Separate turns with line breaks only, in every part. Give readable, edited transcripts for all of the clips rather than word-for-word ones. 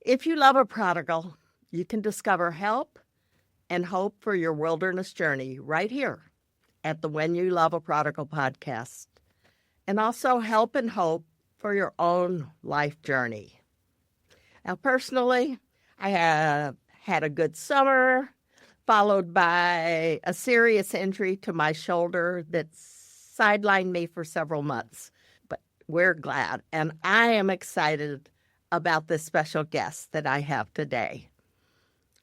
If you love a prodigal, you can discover help and hope for your wilderness journey right here at the When You Love a Prodigal podcast, and also help and hope for your own life journey. Now, personally, I have had a good summer, followed by a serious injury to my shoulder that sidelined me for several months. But we're glad, and I am excited about this special guest that I have today.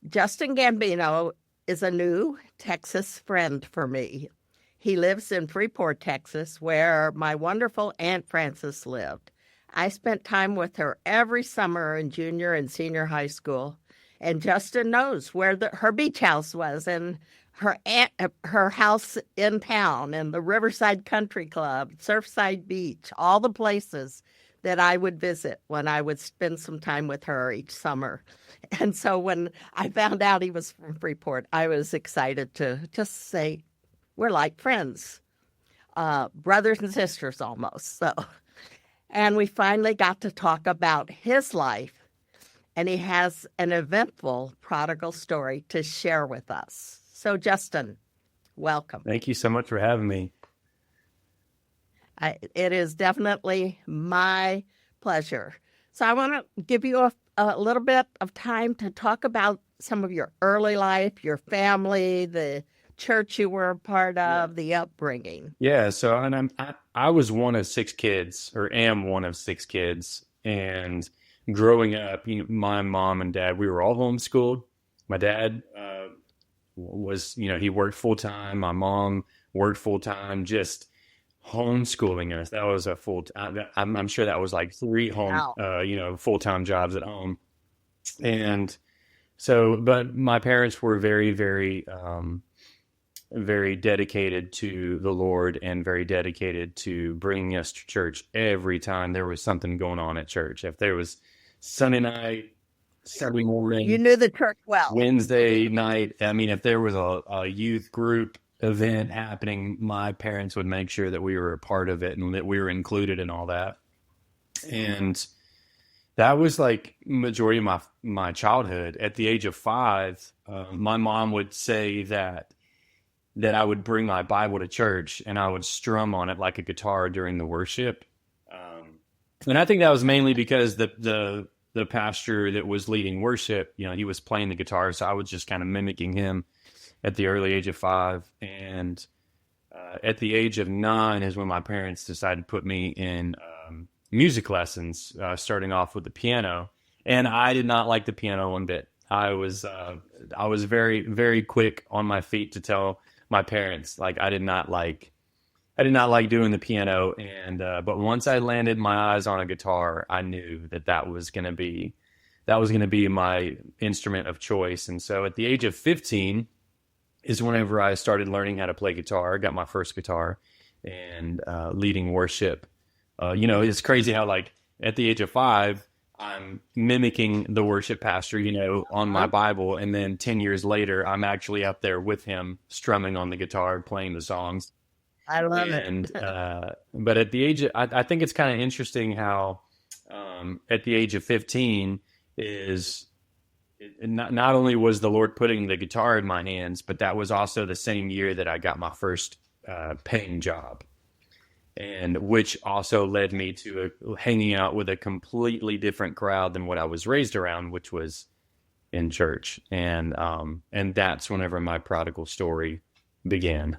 Justin Gambino is a new Texas friend for me. He lives in Freeport, Texas, where my wonderful Aunt Frances lived. I spent time with her every summer in junior and senior high school, and Justin knows where her beach house was and her house in town and the Riverside Country Club, Surfside Beach, all the places that I would visit when I would spend some time with her each summer. And so when I found out he was from Freeport, I was excited to just say, we're like friends, brothers and sisters almost. And we finally got to talk about his life, and he has an eventful prodigal story to share with us. So Justin, welcome.
Thank you so much for having me.
It is definitely my pleasure. So I want to give you a little bit of time to talk about some of your early life, your family, the church you were a part of, the upbringing.
Yeah, so I was one of six kids, or am one of six kids, and growing up, my mom and dad, we were all homeschooled. My dad was, he worked full time. My mom worked full time, just homeschooling us. That was a full. I'm sure that was like three full-time jobs at home, and so. But my parents were very, very, very dedicated to the Lord and very dedicated to bringing us to church every time there was something going on at church. If there was Sunday night, Saturday morning,
you knew the church well.
Wednesday night. I mean, if there was a youth group event happening, my parents would make sure that we were a part of it and that we were included in all that. And that was like majority of my childhood. At the age of 5, my mom would say that I would bring my Bible to church and I would strum on it like a guitar during the worship. And I think that was mainly because the pastor that was leading worship, he was playing the guitar, so I was just kind of mimicking him at the early age of 5. And at the age of 9 is when my parents decided to put me in music lessons, starting off with the piano. And I did not like the piano one bit. I was very, very quick on my feet to tell my parents, like, I did not like doing the piano. And but once I landed my eyes on a guitar, I knew that was going to be my instrument of choice. And so at the age of 15 is whenever I started learning how to play guitar. I got my first guitar and leading worship. It's crazy how, like, at the age of 5, I'm mimicking the worship pastor, on my Bible. And then 10 years later, I'm actually up there with him, strumming on the guitar, playing the songs.
I love
it. But at the age of, I think it's kind of interesting how at the age of 15 is... Not only was the Lord putting the guitar in my hands, but that was also the same year that I got my first paying job, and which also led me to hanging out with a completely different crowd than what I was raised around, which was in church. And that's whenever my prodigal story began.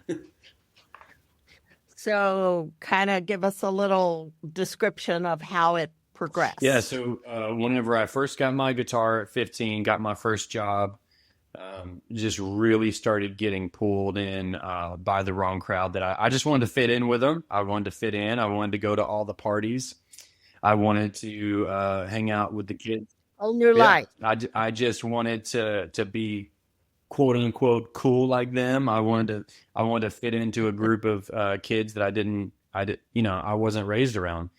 So kind of give us a little description of how it progressed.
Yeah, so whenever I first got my guitar at 15, got my first job, just really started getting pulled in by the wrong crowd that I just wanted to fit in with them. I wanted to fit in. I wanted to go to all the parties. I wanted to hang out with the kids.
Whole new life.
I just wanted to be quote unquote cool like them. I wanted to fit into a group of kids that I wasn't raised around.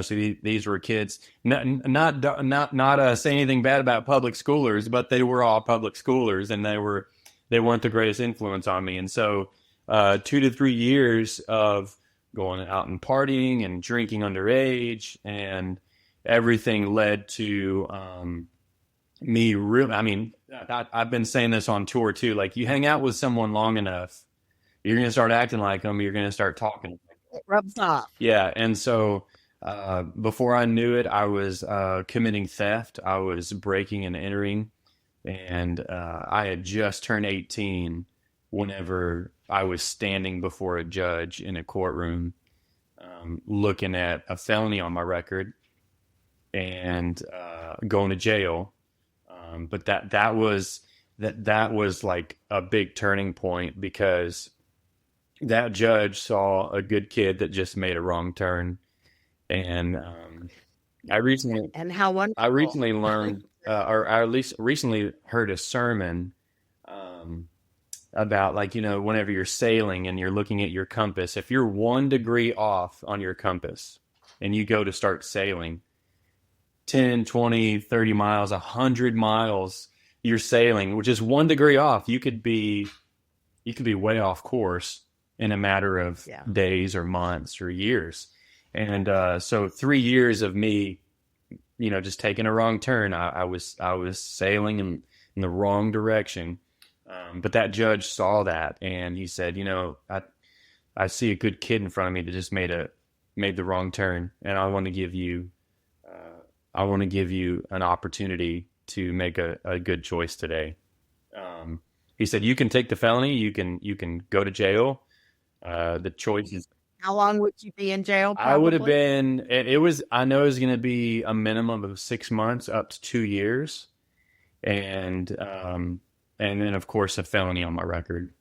So these were kids, not saying anything bad about public schoolers, but they were all public schoolers, and they weren't the greatest influence on me. And so 2 to 3 years of going out and partying and drinking underage, and everything led to I mean, I've been saying this on tour too. Like, you hang out with someone long enough, you're going to start acting like them. You're going to start talking.
It rubs off.
Yeah. And so, before I knew it, I was committing theft. I was breaking and entering, and I had just turned 18 whenever I was standing before a judge in a courtroom, looking at a felony on my record and going to jail. But that was like a big turning point, because that judge saw a good kid that just made a wrong turn. And I recently
And how
I
wonderful.
recently learned, or I at least recently heard a sermon, about, like, whenever you're sailing and you're looking at your compass, if you're 1 degree off on your compass and you go to start sailing 10, 20, 30 miles, 100 miles, you're sailing, which is 1 degree off. You could be way off course in a matter of
Yeah.
days or months or years. And so 3 years of me, just taking a wrong turn, I was sailing in the wrong direction. But that judge saw that, and he said, I see a good kid in front of me that just made the wrong turn, and I want to give you an opportunity to make a good choice today. He said, you can take the felony, you can go to jail. The choice is,
How long would you be in jail,
I would have
probably?
been, it was, I know it was going to be a minimum of 6 months up to 2 years. And then of course a felony on my record.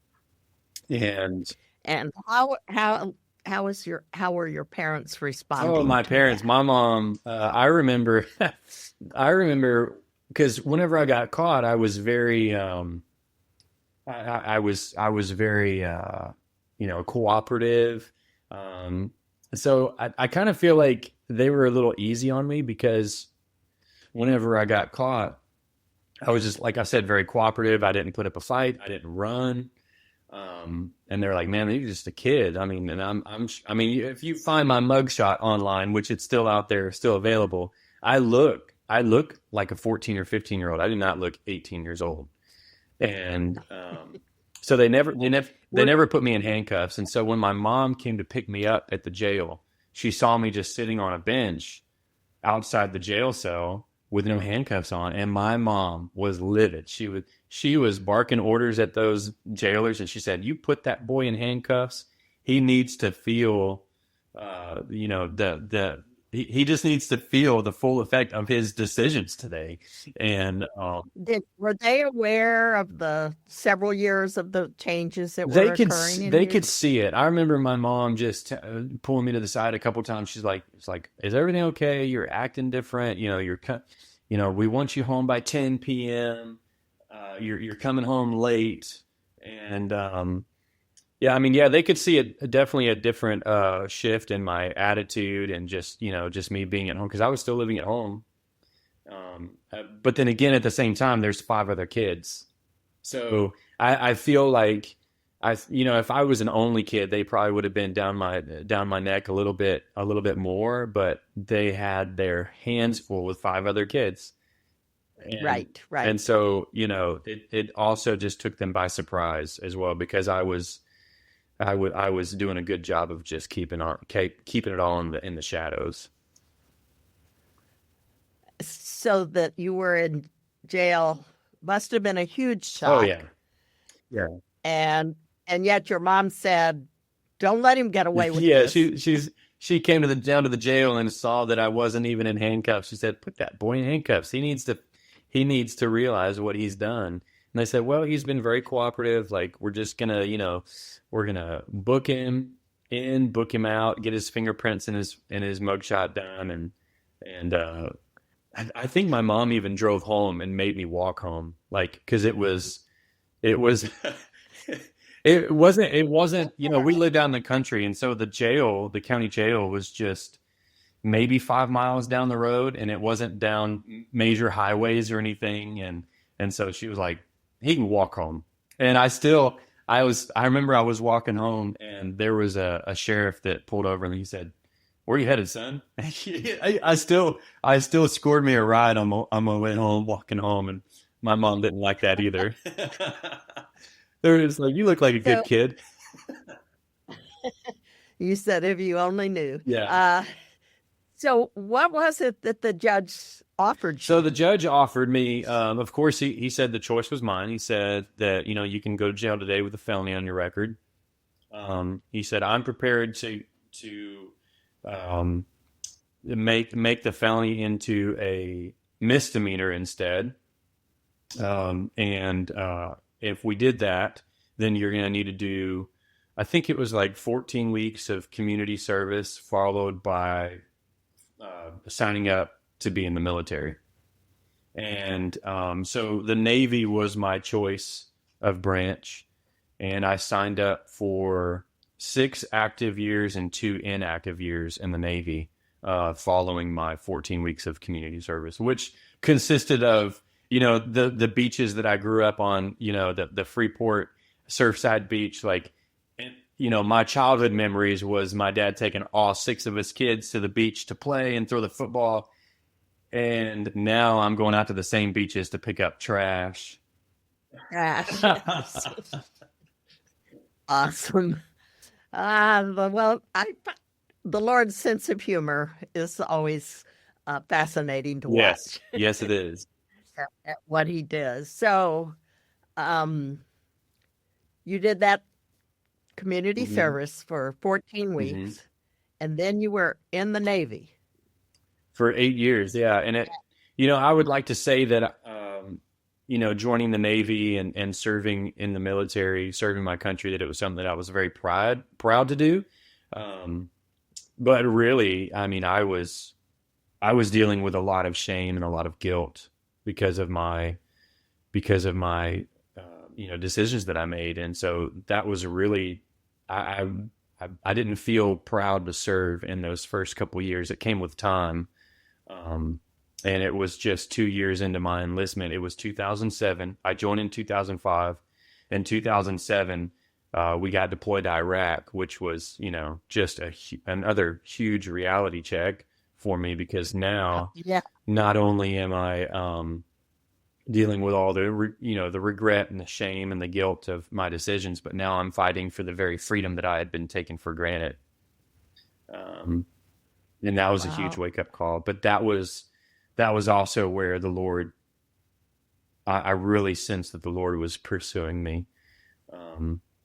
And
And how were your parents
oh,
responding
my
to
parents,
that?
my mom, I remember, I remember because whenever I got caught, I was very, I was very, cooperative. So I kind of feel like they were a little easy on me, because whenever I got caught, I was just, like I said, very cooperative. I didn't put up a fight. I didn't run. And they're like, man, you're just a kid. I mean, and I mean, if you find my mugshot online, which it's still out there, still available, I look like a 14 or 15-year old. I do not look 18 years old. And, so they
Were,
never put me in handcuffs. And so when my mom came to pick me up at the jail, she saw me just sitting on a bench outside the jail cell with no handcuffs on, and my mom was livid. She was barking orders at those jailers, and she said, "You put that boy in handcuffs. He needs to feel, he just needs to feel the full effect of his decisions today." And
were they aware of the several years of the changes that
they
were
could
occurring in
they could
you?
see it. I remember my mom just pulling me to the side a couple times. She's like, "It's like, is everything okay? You're acting different. We want you home by 10 p.m. You're coming home late." And yeah, I mean, yeah, they could see definitely a different shift in my attitude, and just me being at home, because I was still living at home. But then again, at the same time, there's 5 other kids. So I feel like if I was an only kid, they probably would have been down my neck a little bit more. But they had their hands full with 5 other kids, and
Right, right.
and so it also just took them by surprise as well, because I was doing a good job of just keeping it all in the shadows.
So that you were in jail must have been a huge
Oh yeah,
shock.
yeah.
And yet your mom said, "Don't let him get away with
Yeah,
this."
she came down to the jail and saw that I wasn't even in handcuffs. She said, "Put that boy in handcuffs. He needs to realize what he's done." And they said, "Well, he's been very cooperative. Like, we're just gonna, we're gonna book him out, get his fingerprints and his mugshot done." And I think my mom even drove home and made me walk home, like, because it was it wasn't, we lived out in the country, and so the county jail was just maybe 5 miles down the road, and it wasn't down major highways or anything. And so she was like, he can walk home. And I remember I was walking home, and there was a sheriff that pulled over, and he said, where you headed, son? I still scored me a ride on my way home, walking home, and my mom didn't like that either. They were just like, you look like a good
So
kid.
you said if you only knew.
Yeah.
So what was it that the judge offered
So
you?
the judge offered me, of course, he said the choice was mine. He said that, you can go to jail today with a felony on your record. He said, I'm prepared to um, make the felony into a misdemeanor instead. And if we did that, then you're going to need to do, I think it was like 14 weeks of community service, followed by signing up to be in the military. And so the Navy was my choice of branch. And I signed up for 6 active years and 2 inactive years in the Navy, following my 14 weeks of community service, which consisted of, the beaches that I grew up on, the Freeport Surfside Beach. Like, and, my childhood memories was my dad taking all 6 of us kids to the beach to play and throw the football. And now I'm going out to the same beaches to pick up trash.
Gosh, awesome. Well, the Lord's sense of humor is always fascinating to
Yes.
watch
Yes, it is.
at what he does. So, um, you did that community
Hmm.
service for 14
Hmm.
weeks, and then you were in the Navy.
For 8 years. Yeah. And I would like to say that, joining the Navy and serving in the military, serving my country, that it was something that I was very proud to do. Um, but really, I mean, I was dealing with a lot of shame and a lot of guilt because of my decisions that I made. And so that was really, I, I didn't feel proud to serve in those first couple years. It came with time. Um, and it was just 2 years into my enlistment. It was 2007. I joined in 2005. In 2007, we got deployed to Iraq, which was, just another huge reality check for me, because now
Yeah.
not only am I dealing with all the regret and the shame and the guilt of my decisions, but now I'm fighting for the very freedom that I had been taken for granted. Um, and that was a huge
Wow.
wake up call. But that was also where the Lord, I really sensed that the Lord was pursuing me,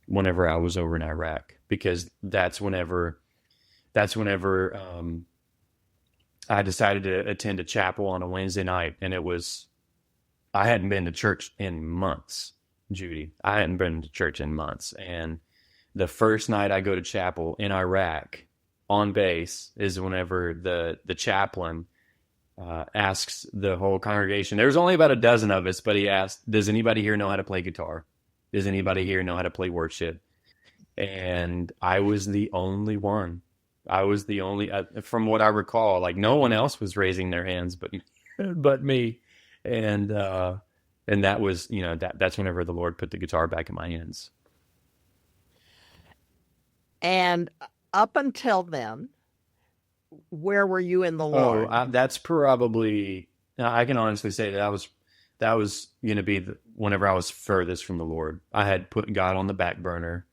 whenever I was over in Iraq, because that's whenever I decided to attend a chapel on a Wednesday night. And I hadn't been to church in months, Judy. I hadn't been to church in months. And the first night I go to chapel in Iraq on base is whenever the chaplain asks the whole congregation. There was only about a dozen of us, but he asked, "Does anybody here know how to play guitar? Does anybody here know how to play worship?" And I was the only one. I was the only, from what I recall, like no one else was raising their hands, but me. And that was, that's whenever the Lord put the guitar back in my hands.
And up until then, where were you in the
Oh,
Lord?
that's probably, I can honestly say that was going to be whenever I was furthest from the Lord. I had put God on the back burner.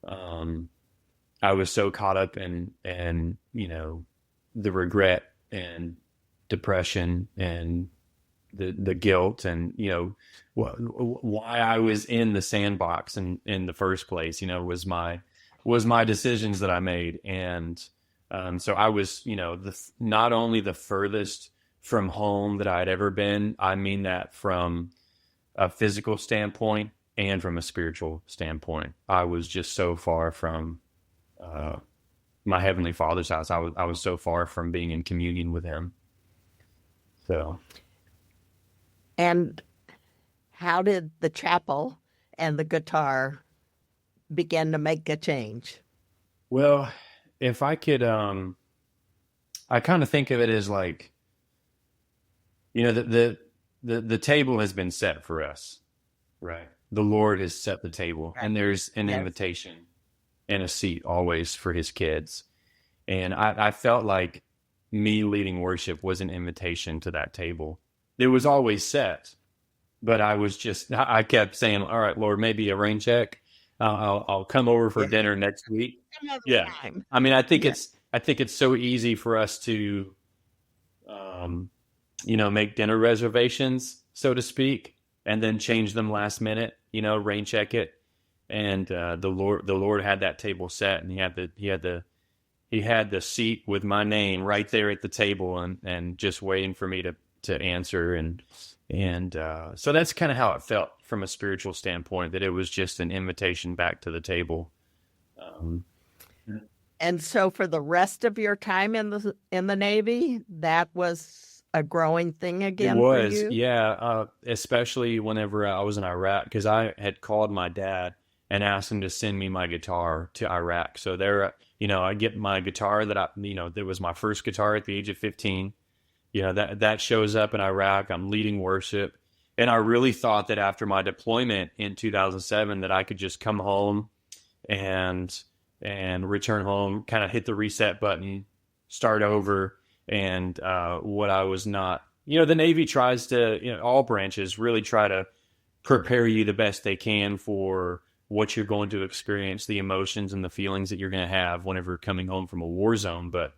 Um, I was so caught up in the regret and depression and the guilt, and why I was in the sandbox in the first place, was my decisions that I made. And so I was, not only the furthest from home that I'd ever been. I mean that from a physical standpoint and from a spiritual standpoint. I was just so far from uh, my heavenly Father's house. I was so far from being in communion with Him. So,
And how did the chapel and the guitar begin to make a change?
well, if I could, I kind of think of it as like, the table has been set for us, right? The Lord has set the table,
Right.
and there's an
Yes.
invitation and a seat always for His kids. And I felt like me leading worship was an invitation to that table. It was always set, but I kept saying, all right, Lord, maybe a rain check. I'll come over for
Yeah.
dinner next week.
Another
Yeah.
time.
I mean,
Yeah.
I think it's so easy for us to, um, make dinner reservations, so to speak, and then change them last minute, rain check it. And, the Lord had that table set, and he had the seat with my name right there at the table, and just waiting for me to answer. And so that's kind of how it felt from a spiritual standpoint, that it was just an invitation back to the table. Um,
And so for the rest of your time in the Navy, that was a growing thing
it
again for
was,
you?
yeah, especially whenever I was in Iraq, because I had called my dad and asked him to send me my guitar to Iraq. So there, I get my guitar that was my first guitar at the age of 15. That shows up in Iraq. I'm leading worship. And I really thought that after my deployment in 2007 that I could just come home and return home, kind of hit the reset button, start over. And what I was not, the Navy tries to, all branches really try to prepare you the best they can for what you're going to experience, the emotions and the feelings that you're going to have whenever coming home from a war zone. But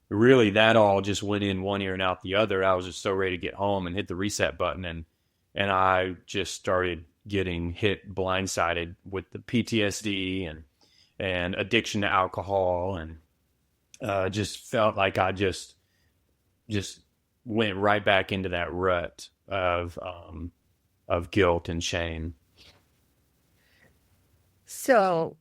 really, that all just went in one ear and out the other. I was just so ready to get home and hit the reset button, and I just started getting hit blindsided with the PTSD and addiction to alcohol, and just felt like I just went right back into that rut of guilt and shame.
So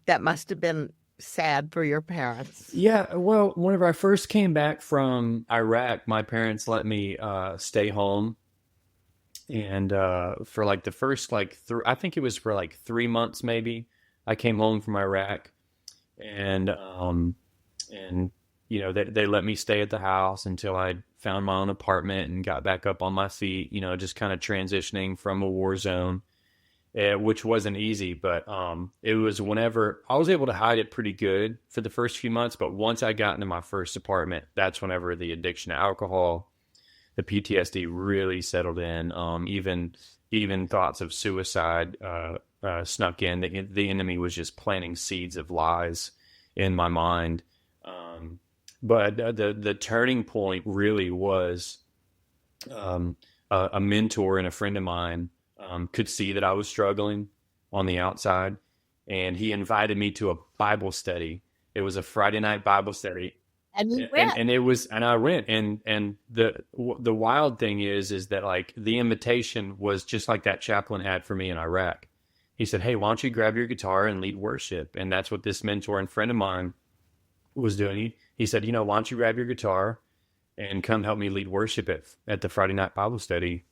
that must have been sad for your parents.
Yeah, well, whenever I first came back from Iraq, my parents let me stay home, and for like the first I think it was for like 3 months maybe. I came home from Iraq, and they let me stay at the house until I found my own apartment and got back up on my feet. Just kind of transitioning from a war zone, which wasn't easy, but it was whenever I was able to hide it pretty good for the first few months. But once I got into my first apartment, that's whenever the addiction to alcohol, the PTSD really settled in. Even thoughts of suicide snuck in. The enemy was just planting seeds of lies in my mind. But the turning point really was a mentor and a friend of mine could see that I was struggling on the outside, and he invited me to a Bible study. It was a Friday night Bible study,
And you
and,
went.
and it was, and I went, and the wild thing is that like the invitation was just like that chaplain had for me in Iraq. He said, "Hey, why don't you grab your guitar and lead worship?" And that's what this mentor and friend of mine was doing. He said, "Why don't you grab your guitar and come help me lead worship at the Friday night Bible study?"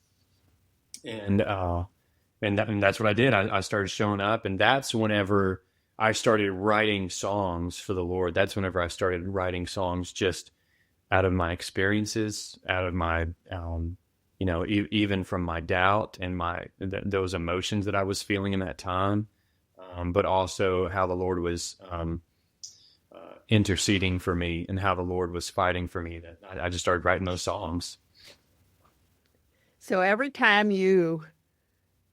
And that's what I did. I started showing up, and that's whenever I started writing songs for the Lord. That's whenever I started writing songs just out of my experiences, out of my even from my doubt and those emotions that I was feeling in that time, but also how the Lord was interceding for me and how the Lord was fighting for me. That I just started writing those songs.
So every time you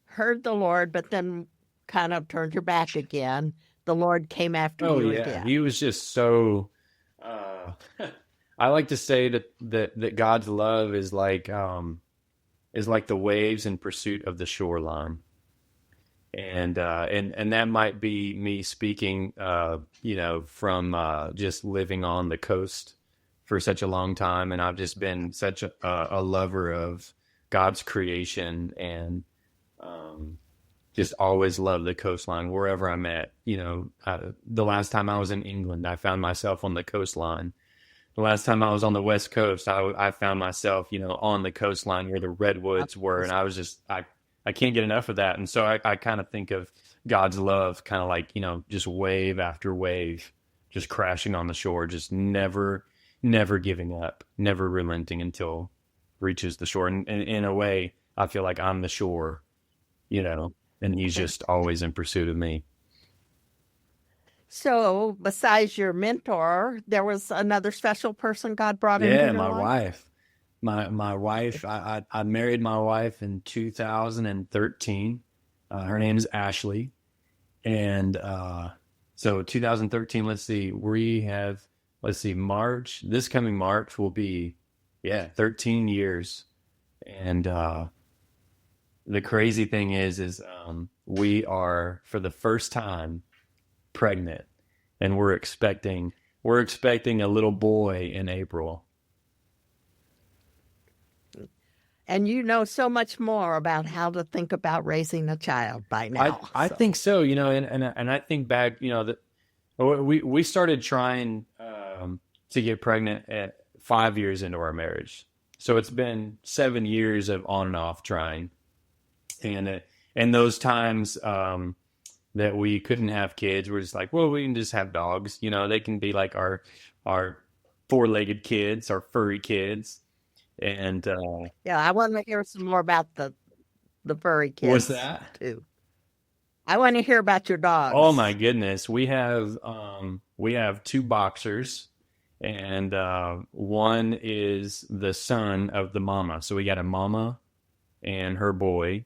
heard the Lord, but then kind of turned your back again, the Lord came after
Oh
you
yeah,
again.
he was just so. Uh, I like to say that God's love is like the waves in pursuit of the shoreline, and that might be me speaking, from just living on the coast for such a long time, and I've just been such a lover of God's creation, and just always loved the coastline wherever I'm at. The last time I was in England, I found myself on the coastline. The last time I was on the West Coast, I found myself, on the coastline where the redwoods were, and I was just I can't get enough of that. And so I kind of think of God's love kind of like, just wave after wave, just crashing on the shore, just never giving up, never relenting until reaches the shore. And in a way, I feel like I'm the shore, and he's just always in pursuit of me.
So, besides your mentor, there was another special person God brought into
Yeah,
your
my
life?
wife. My wife, I married my wife in 2013. Her name's Ashley. And so 2013, let's see, this coming March will be, yeah, 13 years. And the crazy thing is we are for the first time pregnant, and we're expecting a little boy in April.
And you know so much more about how to think about raising a child by
I
now.
I think so, and I think back, that we started trying to get pregnant at 5 years into our marriage, so it's been 7 years of on and off trying, and those times that we couldn't have kids, we're just like, well, we can just have dogs, they can be like our four-legged kids, our furry kids, and
Yeah, I want to hear some more about the furry
what's
kids
that?
too. I want to hear about your
Oh my
dogs.
goodness, we have two boxers, and one is the son of the mama. So we got a mama and her boy,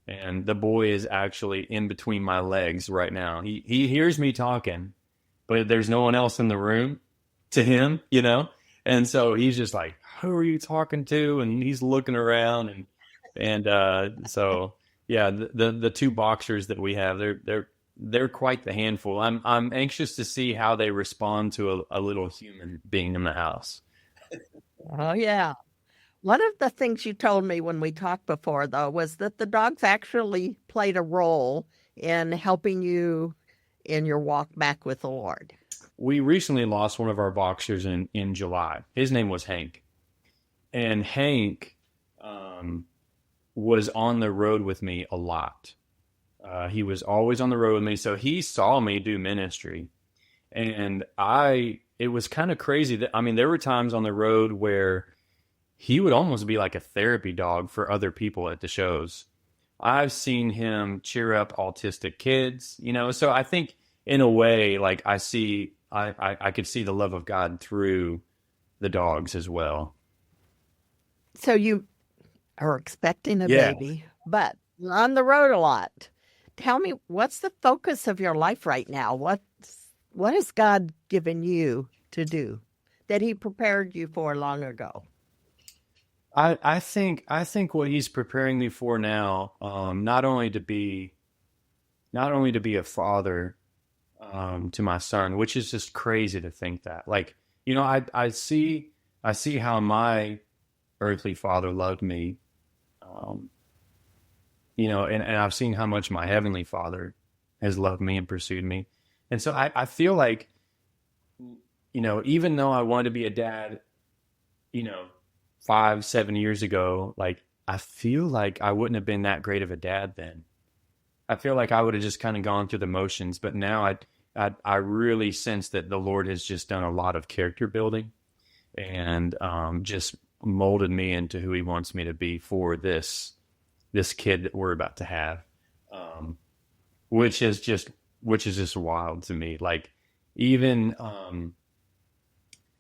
and the boy is actually in between my legs right now. He hears me talking, but there's no one else in the room to him. And so he's just like, "Who are you talking to?" And he's looking around, and so yeah, the two boxers that we have, they're quite the handful. I'm anxious to see how they respond to a little human being in the house.
Oh, yeah. One of the things you told me when we talked before, though, was that the dogs actually played a role in helping you in your walk back with the Lord.
We recently lost one of our boxers in July. His name was Hank, and Hank um, was on the road with me a lot. He was always on the road with me, so he saw me do ministry, and it was kind of crazy that, I mean, there were times on the road where he would almost be like a therapy dog for other people at the shows. I've seen him cheer up autistic kids. So I think in a way, like I could see the love of God through the dogs as well.
So you are expecting a
Yeah.
baby, but you're on the road a lot. Tell me, what's the focus of your life right now? What has God given you to do that He prepared you for long ago?
I think what he's preparing me for now, not only to be a father to my son, which is just crazy to think that. Like, I see how my earthly father loved me, um, and I've seen how much my heavenly father has loved me and pursued me. And so I feel like, even though I wanted to be a dad, you know, 5, 7 years ago, like, I feel like I wouldn't have been that great of a dad then. I feel like I would have just kind of gone through the motions, but now I really sense that the Lord has just done a lot of character building, and just molded me into who He wants me to be for this kid that we're about to have, um, which is just wild to me. Like, even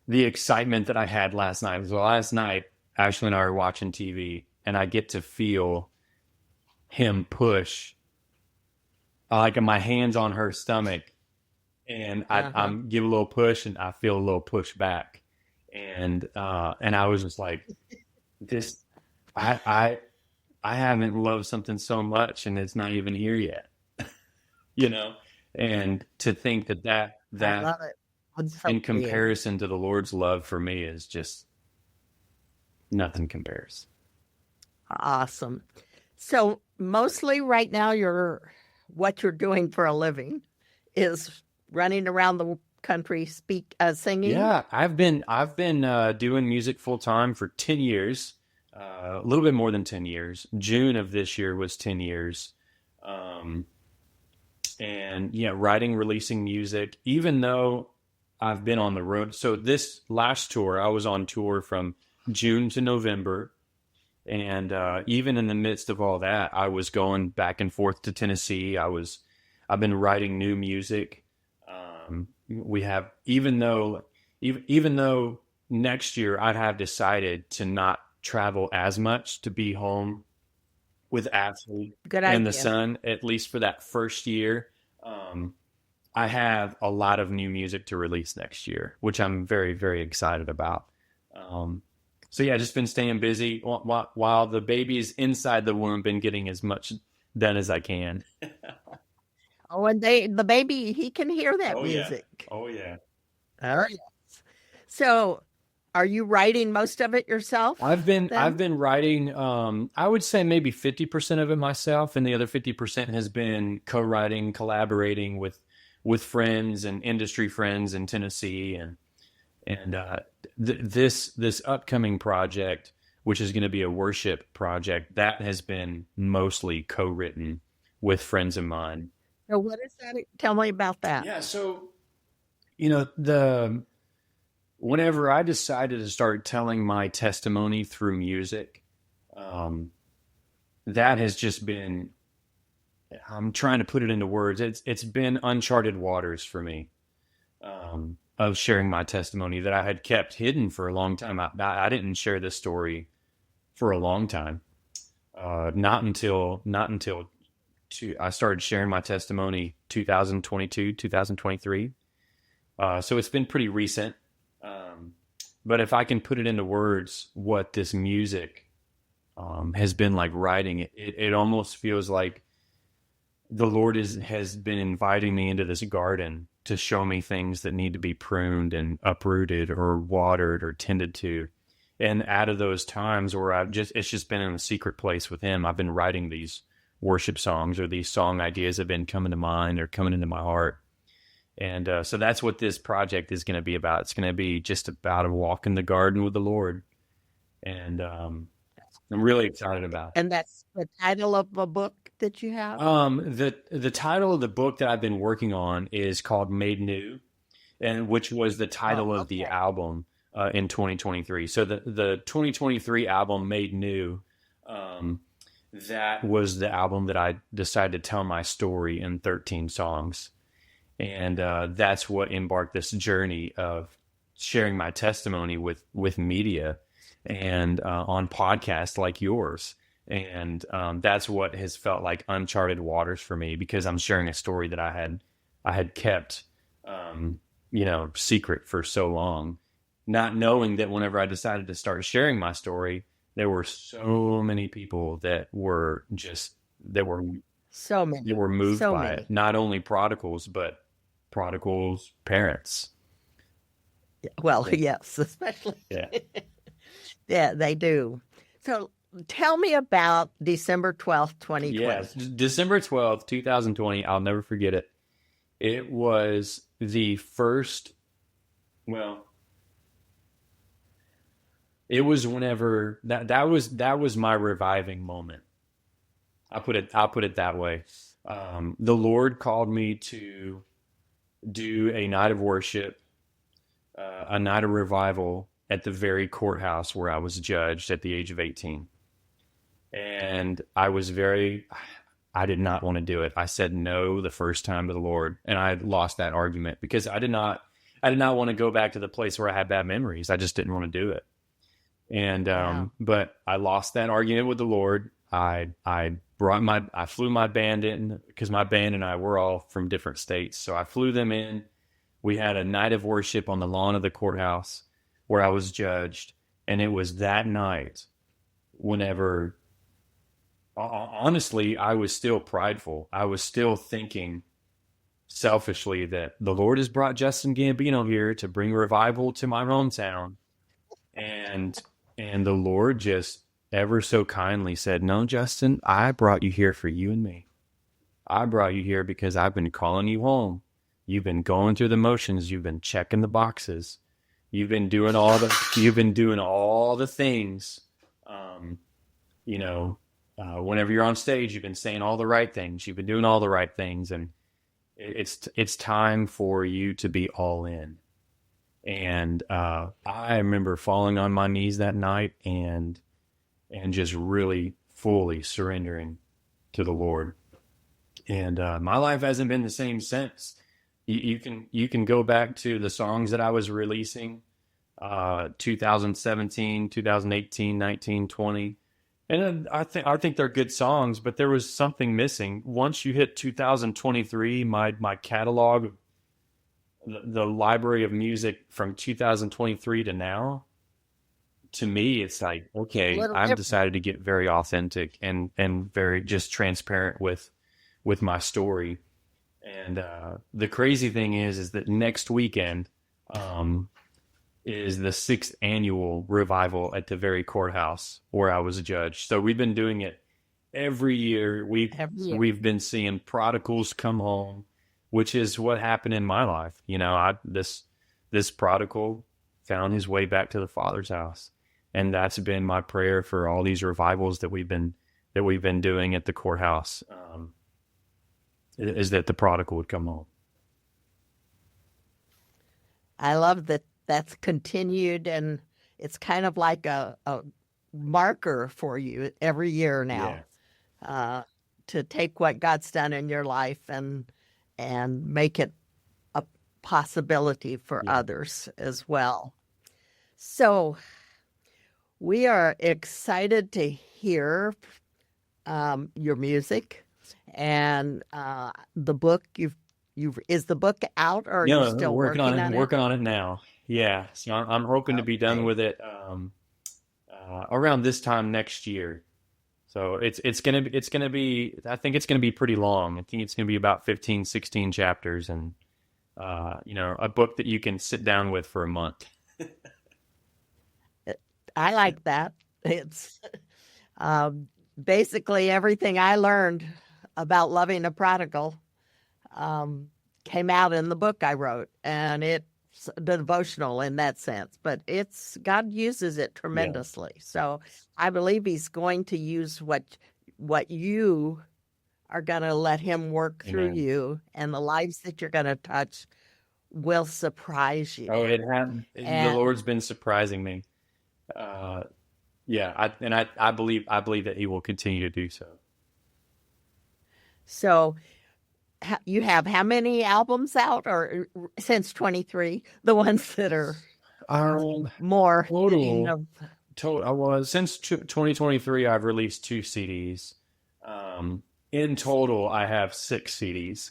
the excitement that I had last night. So last night, Ashley and I were watching TV, and I get to feel him push, like my hands on her stomach, and I,
Uh-huh.
I'm give a little push, and I feel a little push back, and I was just like, this, I I I haven't loved something so much, and it's not even here yet, you know. And to think that that
I
that
love it. It's so
in
freeing.
comparison to the Lord's love for me is just nothing compares.
Awesome. So mostly right now, what you're doing for a living is running around the country, singing.
Yeah, I've been doing music full time for 10 years, a little bit more than 10 years. June of this year was 10 years, um, and yeah, writing, releasing music. Even though I've been on the road, so this last tour, I was on tour from June to November, and even in the midst of all that, I was going back and forth to Tennessee. I've been writing new music. We have, even though next year I'd have decided to not travel as much to be home with Ashley
Good
and the
idea.
son, at least for that first year. Um, I have a lot of new music to release next year, which I'm very, very excited about. Um, so yeah, just been staying busy while the baby is inside the womb, been getting as much done as I can.
Oh, and the baby, he can hear that
Oh yeah.
music.
Oh yeah.
All right. So, are you writing most of it yourself
I've
then?
been writing I would say maybe 50% of it myself, and the other 50% has been co-writing, collaborating with friends and industry friends in Tennessee, and this upcoming project, which is going to be a worship project, that has been mostly co-written with friends of mine.
So, what is that? Tell me about that.
Yeah, so the whenever I decided to start telling my testimony through music, um, that has just been, I'm trying to put it into words. It's been uncharted waters for me, of sharing my testimony that I had kept hidden for a long time. I didn't share this story for a long time. Not until I started sharing my testimony 2022, 2023. So it's been pretty recent. Um, but if I can put it into words, what this music has been like writing, it almost feels like the Lord has been inviting me into this garden to show me things that need to be pruned and uprooted or watered or tended to. And out of those times where it's just been in a secret place with Him, I've been writing these worship songs, or these song ideas have been coming to mind or coming into my heart. And so that's what this project is going to be about. It's going to be just about a walk in the garden with the Lord. And I'm really excited about it.
And that's the title of a book that you have?
The title of the book that I've been working on is called Made New, and which was the
Oh,
title of the
okay.
album in 2023. So the 2023 album Made New, um, that was the album that I decided to tell my story in 13 songs, and that's what embarked this journey of sharing my testimony with media and on podcasts like yours. And that's what has felt like uncharted waters for me, because I'm sharing a story that I had kept secret for so long, not knowing that whenever I decided to start sharing my story, there were so many people that were
So
that
many.
were moved
So
by it.
many.
Not only prodigals, but prodigals' parents.
Well,
Yeah.
yes, especially.
Yeah.
Yeah, they do. So, tell me about December 12th,
Yes.
2020.
December 12th, 2020. I'll never forget it. It was the first, well, it was whenever that was my reviving moment. I'll put it that way. The Lord called me to do a night of worship, a night of revival at the very courthouse where I was judged at the age of 18. And I did not want to do it. I said no the first time to the Lord, and I lost that argument because I did not want to go back to the place where I had bad memories. I just didn't want to do it. And
Wow.
but I lost that argument with the Lord. I flew my band in, because my band and I were all from different states. So I flew them in. We had a night of worship on the lawn of the courthouse where I was judged. And it was that night whenever, honestly, I was still prideful. I was still thinking selfishly that the Lord has brought Justin Gambino here to bring revival to my hometown. And and the Lord just ever so kindly said, "No, Justin, I brought you here for you and me. I brought you here because I've been calling you home. You've been going through the motions. You've been checking the boxes. You've been doing all the things. Um, whenever you're on stage, you've been saying all the right things. You've been doing all the right things, and it's time for you to be all in." And I remember falling on my knees that night and just really fully surrendering to the Lord. And my life hasn't been the same since. you can go back to the songs that I was releasing, 2017, 2018, 19, 20. And then I think they're good songs, but there was something missing. Once you hit 2023, my catalog, the library of music from 2023 to now, to me, it's like,
A
okay,
little
I've
different.
decided to get very authentic and very just transparent with my story. And the crazy thing is that next weekend um, is the sixth annual revival at the very courthouse where I was a judge. So we've been doing it every year. We've
Every year.
we've been seeing prodigals come home, which is what happened in my life. This prodigal found his way back to the Father's house, and that's been my prayer for all these revivals that we've been doing at the courthouse. Is that the prodigal would come home.
I love that that's continued, and it's kind of like a marker for you every year now,
Yeah,
uh, to take what God's done in your life and make it a possibility for
yeah.
others as well. So we are excited to hear your music and the book. You've is the book out, or are you
Yeah,
still
working on
working
it.
on it?
Working on it now. Yeah, so I'm hoping to be done
Okay.
with it around this time next year. So it's gonna be I think it's gonna be pretty long. I think it's gonna be about 15, 16 chapters, and a book that you can sit down with for a month.
I like that. It's um, basically everything I learned about loving a prodigal um, came out in the book I wrote, and it's devotional in that sense. But it's God uses it
Yeah,
tremendously. So I believe He's going to use what you are going to let Him work through
amen.
you, and the lives that you're going to touch will surprise you.
Oh, it had the
And
Lord's been surprising me. Uh, yeah, I believe that He will continue to do so.
so you have how many albums out, or since 23, the ones that are
Um,
more hitting
total
of
I was since 2023. I've released two CDs. In total, I have six CDs.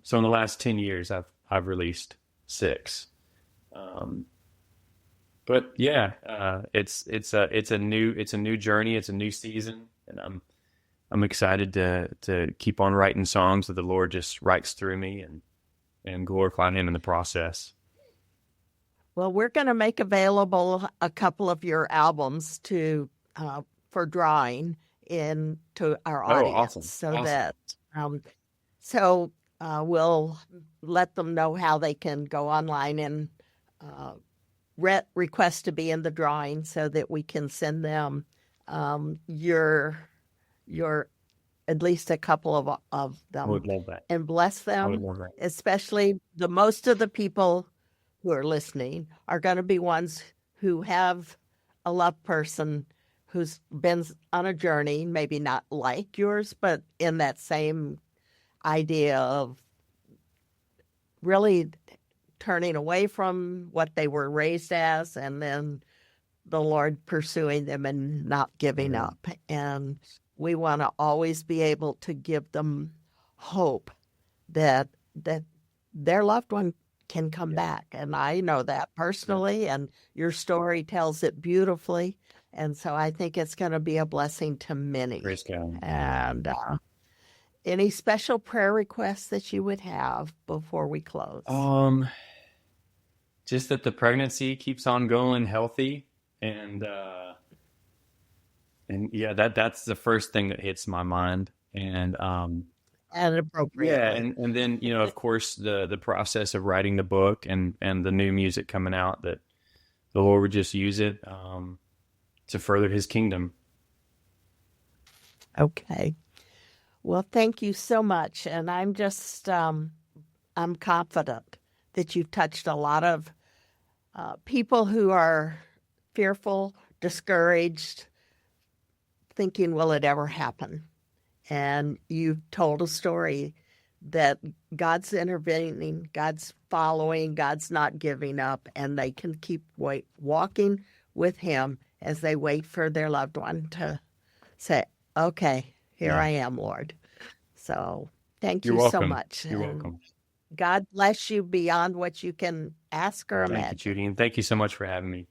So in the last 10 years, I've released six. Um, but yeah, it's a new journey. It's a new season, and I'm excited to keep on writing songs that the Lord just writes through me and glorifying Him in the process.
well, we're going to make available a couple of your albums to for drawing in to our
Oh,
audience,
awesome,
so
awesome.
that um, so we'll let them know how they can go online and uh, request to be in the drawing, so that we can send them your at least a couple of
I
them
would love that.
and bless
I would
them.
love that.
Especially the most of the people who are listening are going to be ones who have a loved person who's been on a journey, maybe not like yours, but in that same idea of really turning away from what they were raised as, and then the Lord pursuing them and not giving
Amen.
up. And we want to always be able to give them hope that that their loved one can come
Yeah,
back. And I know that
yeah.
personally, and your story tells it beautifully. And so I think it's going to be a blessing to many.
Praise God.
And any special prayer requests that you would have before we close?
Um, just that the pregnancy keeps on going healthy, and yeah, that's the first thing that hits my mind. And
And
yeah,
appropriately.
and then of course the process of writing the book and the new music coming out, that the Lord would just use it to further His kingdom.
Okay. Well, thank you so much. And I'm confident that you've touched a lot of people who are fearful, discouraged, thinking, will it ever happen? And you've told a story that God's intervening, God's following, God's not giving up, and they can keep walking with Him as they wait for their loved one to say, okay, here
Yeah.
I am, Lord. So thank
You're
you so
welcome.
much.
You're
And
welcome.
God bless you beyond what you can ask or
Thank you,
imagine.
Judy. And thank you so much for having me.